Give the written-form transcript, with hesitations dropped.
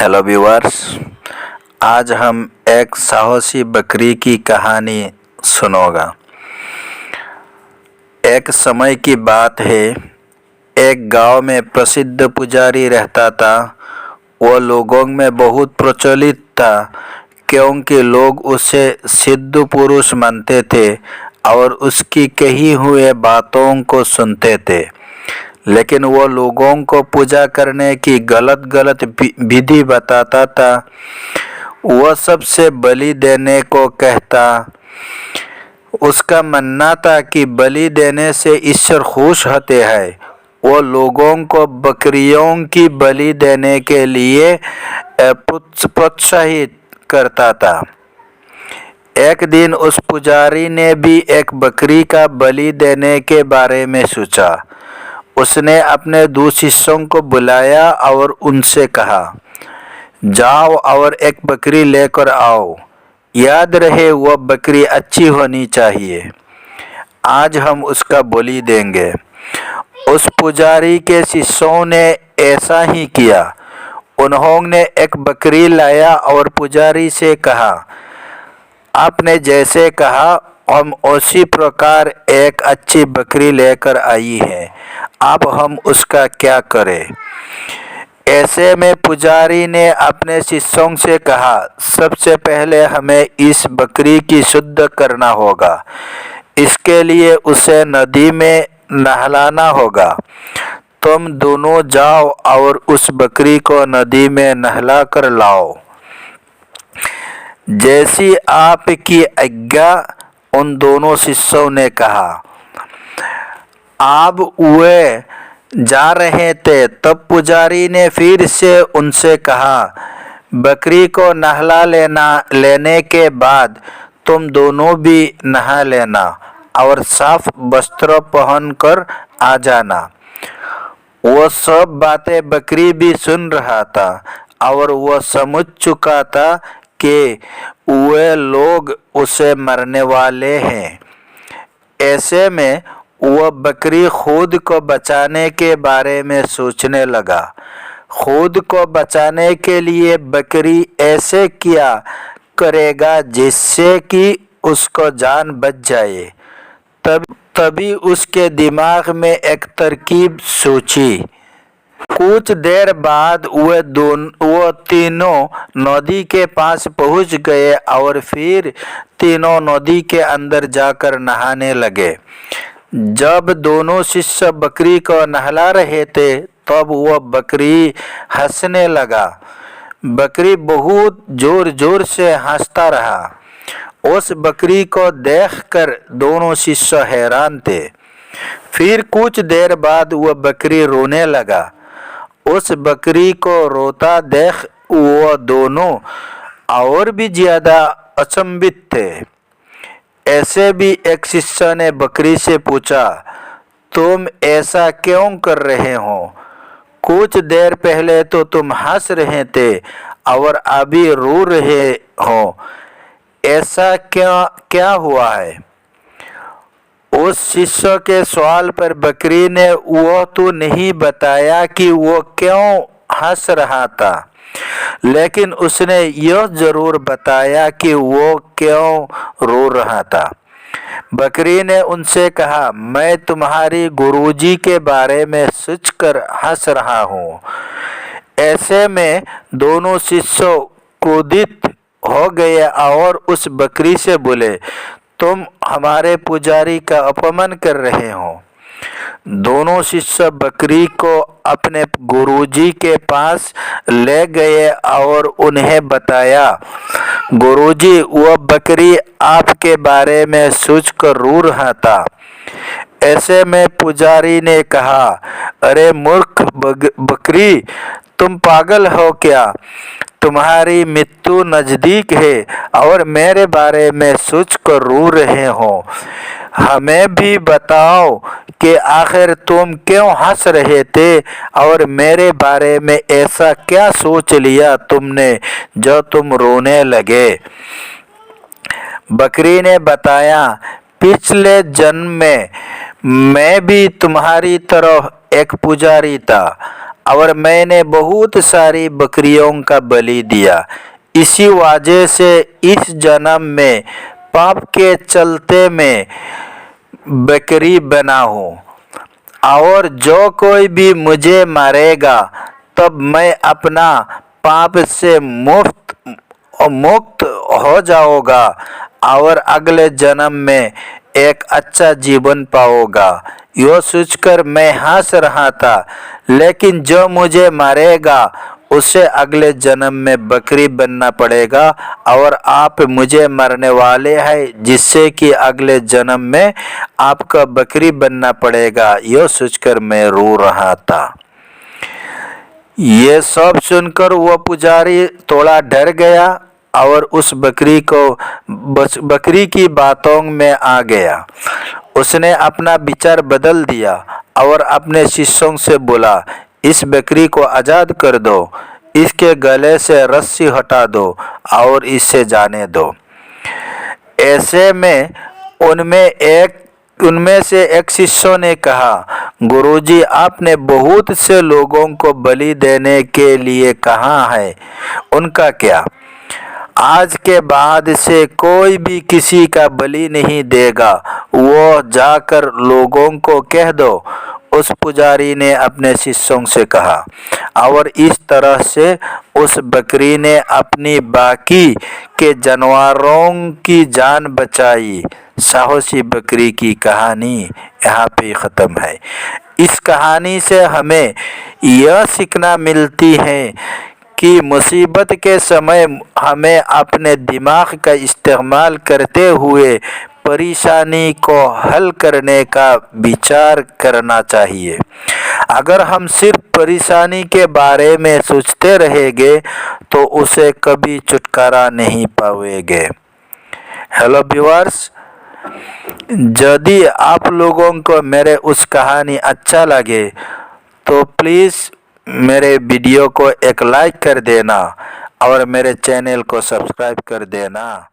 Hello viewers, आज हम एक साहसी बकरी की कहानी सुनोगा। एक समय की बात है, एक गांव में प्रसिद्ध पुजारी रहता था। वो लोगों में बहुत प्रचलित था क्योंकि लोग उसे सिद्ध पुरुष मानते थे और उसकी कही हुए बातों को सुनते थे। लेकिन वो लोगों को पूजा करने की गलत विधि बताता था। वह सबसे बलि देने को कहता। उसका मानना था कि बलि देने से ईश्वर खुश होते हैं। वो लोगों को बकरियों की बलि देने के लिए प्रोत्साहित करता था। एक दिन उस पुजारी ने भी एक बकरी का बलि देने के बारे में सोचा। उसने अपने 2 शिष्यों को बुलाया और उनसे कहा, जाओ और एक बकरी लेकर आओ। याद रहे, वह बकरी अच्छी होनी चाहिए। आज हम उसका बलि देंगे। उस पुजारी के शिष्यों ने ऐसा ही किया। उन्होंने एक बकरी लाया और पुजारी से कहा, आपने जैसे कहा हम उसी प्रकार एक अच्छी बकरी लेकर आई है। अब हम उसका क्या करें? ऐसे में पुजारी ने अपने शिष्यों से कहा, सबसे पहले हमें इस बकरी की शुद्ध करना होगा। इसके लिए उसे नदी में नहलाना होगा। तुम दोनों जाओ और उस बकरी को नदी में नहला कर लाओ। जैसी आपकी आज्ञा, उन दोनों शिष्यों ने कहा। अब वे जा रहे थे, तब पुजारी ने फिर से उनसे कहा, बकरी को नहला लेने के बाद तुम दोनों भी नहा लेना और साफ वस्त्र पहनकर आ जाना। वो सब बातें बकरी भी सुन रहा था और वह समझ चुका था कि वे लोग उसे मारने वाले हैं। ऐसे में वह बकरी खुद को बचाने के बारे में सोचने लगा। खुद को बचाने के लिए बकरी ऐसे क्या करेगा जिससे कि उसको जान बच जाए। तभी उसके दिमाग में एक तरकीब सोची। कुछ देर बाद वो तीनों नदी के पास पहुंच गए और फिर तीनों नदी के अंदर जाकर नहाने लगे। जब दोनों शिष्य बकरी को नहला रहे थे, तब वह बकरी हंसने लगा। बकरी बहुत जोर जोर से हंसता रहा। उस बकरी को देखकर दोनों शिष्य हैरान थे। फिर कुछ देर बाद वह बकरी रोने लगा। उस बकरी को रोता देख वो दोनों और भी ज्यादा अचंभित थे। ऐसे भी एक शिष्य ने बकरी से पूछा, तुम ऐसा क्यों कर रहे हो? कुछ देर पहले तो तुम हंस रहे थे और अभी रो रहे हो। ऐसा क्या हुआ है? उस शिष्य के सवाल पर बकरी ने वो तो नहीं बताया कि वो क्यों हंस रहा था, लेकिन उसने यह जरूर बताया कि वो क्यों रो रहा था। बकरी ने उनसे कहा, मैं तुम्हारी गुरुजी के बारे में सोचकर हंस रहा हूँ। ऐसे में दोनों शिष्य क्रोधित हो गए और उस बकरी से बोले, तुम हमारे पुजारी का अपमान कर रहे हो। दोनों शिष्य बकरी को अपने गुरुजी के पास ले गए और उन्हें बताया, गुरुजी, वह बकरी आपके बारे में सोचकर रो रहा था। ऐसे में पुजारी ने कहा, अरे मूर्ख बकरी, तुम पागल हो क्या? तुम्हारी मृत्यु नजदीक है और मेरे बारे में सोचकर रो रहे हो। हमें भी बताओ कि आखिर तुम क्यों हंस रहे थे और मेरे बारे में ऐसा क्या सोच लिया तुमने जो तुम रोने लगे? बकरी ने बताया, पिछले जन्म में मैं भी तुम्हारी तरह एक पुजारी था और मैंने बहुत सारी बकरियों का बलि दिया। इसी वजह से इस जन्म में पाप के चलते मैं बकरी बना हूँ। और जो कोई भी मुझे मारेगा तब मैं अपना पाप से मुक्त हो जाऊंगा और अगले जन्म में एक अच्छा जीवन पाऊंगा। यह सोचकर मैं हंस रहा था, लेकिन जो मुझे मारेगा उसे अगले जन्म में बकरी बनना पड़ेगा और आप मुझे मरने वाले हैं, जिससे कि अगले जन्म में आपका बकरी बनना पड़ेगा। यह सोचकर मैं रो रहा था। ये सब सुनकर वह पुजारी थोड़ा डर गया और उस बकरी की बातों में आ गया। उसने अपना विचार बदल दिया और अपने शिष्यों से बोला, इस बकरी को आज़ाद कर दो, इसके गले से रस्सी हटा दो और इसे जाने दो। ऐसे में उनमें से एक शिष्य ने कहा, गुरुजी, आपने बहुत से लोगों को बलि देने के लिए कहा है, उनका क्या? आज के बाद से कोई भी किसी का बलि नहीं देगा, वो जाकर लोगों को कह दो। उस पुजारी ने अपने शिष्यों से कहा और इस तरह से उस बकरी ने अपनी बाकी के जानवरों की जान बचाई। साहसी बकरी की कहानी यहाँ पे ख़त्म है। इस कहानी से हमें यह सीखना मिलती है कि मुसीबत के समय हमें अपने दिमाग का इस्तेमाल करते हुए परेशानी को हल करने का विचार करना चाहिए। अगर हम सिर्फ परेशानी के बारे में सोचते रहेंगे तो उसे कभी छुटकारा नहीं पाएंगे। हेलो व्यूअर्स, यदि आप लोगों को मेरे उस कहानी अच्छा लगे तो प्लीज़ मेरे वीडियो को एक लाइक कर देना और मेरे चैनल को सब्सक्राइब कर देना।